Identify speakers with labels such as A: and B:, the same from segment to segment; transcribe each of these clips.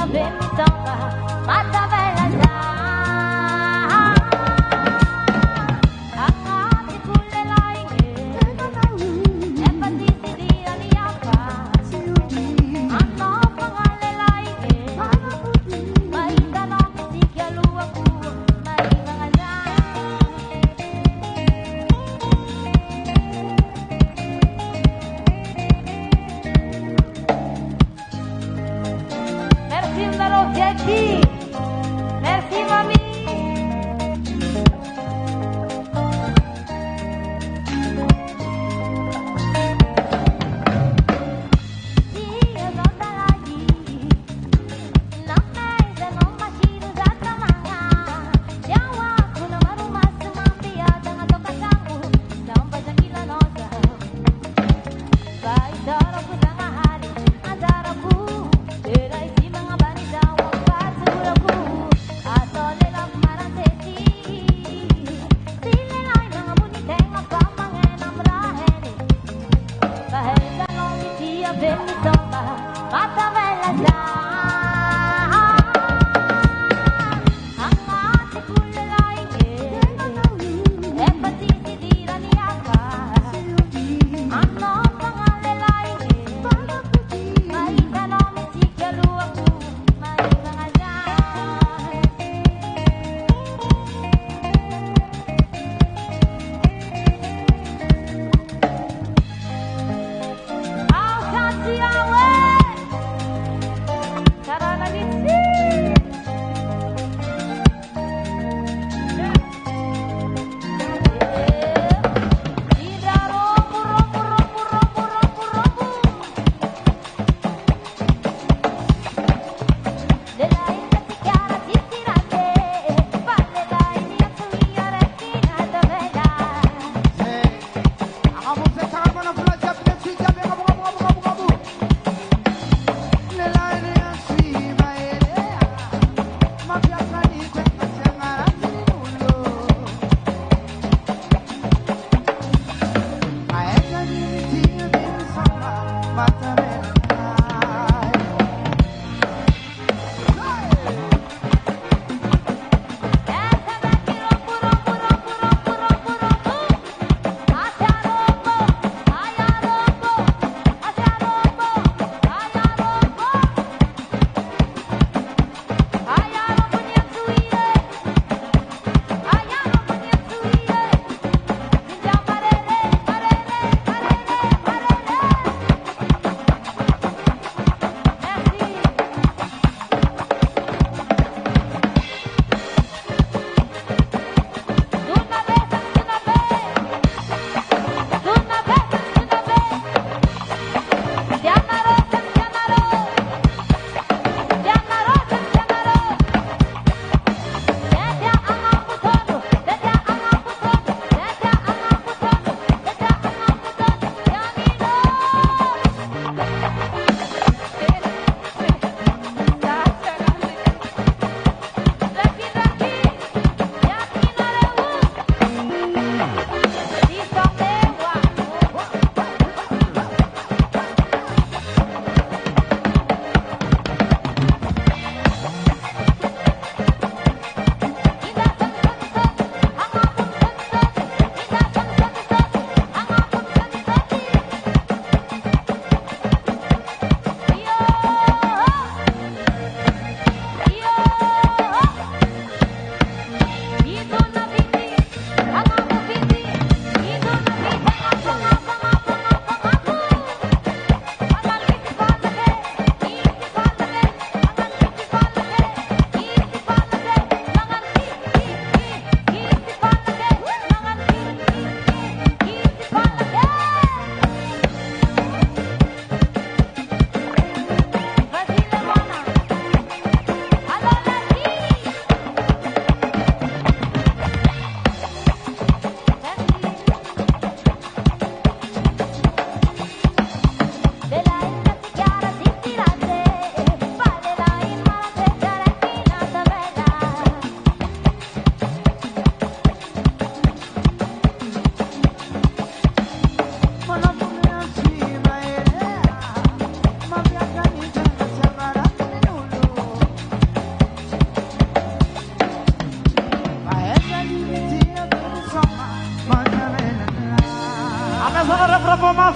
A: também me toca, mata bella già. Angati kulle lainge, e patisi dia liapa. Ano pangalle lainge, mai tanong si kialu aku, mai mangaja. Merci Mbaro Jackie. Merci Mami. Dia volta lagi. Não pesa, não machiru zata manga. Jawa kuna maruma semapia dengan toka sangu. Sampai janggila nosa. Vai doro ku tengah hari. Antaraku. Terai si mga banita. Wang patuloy.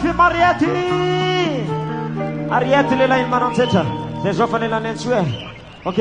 B: Sophie Mariette. Ariette lehilahy manao antsetra. Zay zao fa lehilahy antsy hoe. Ok.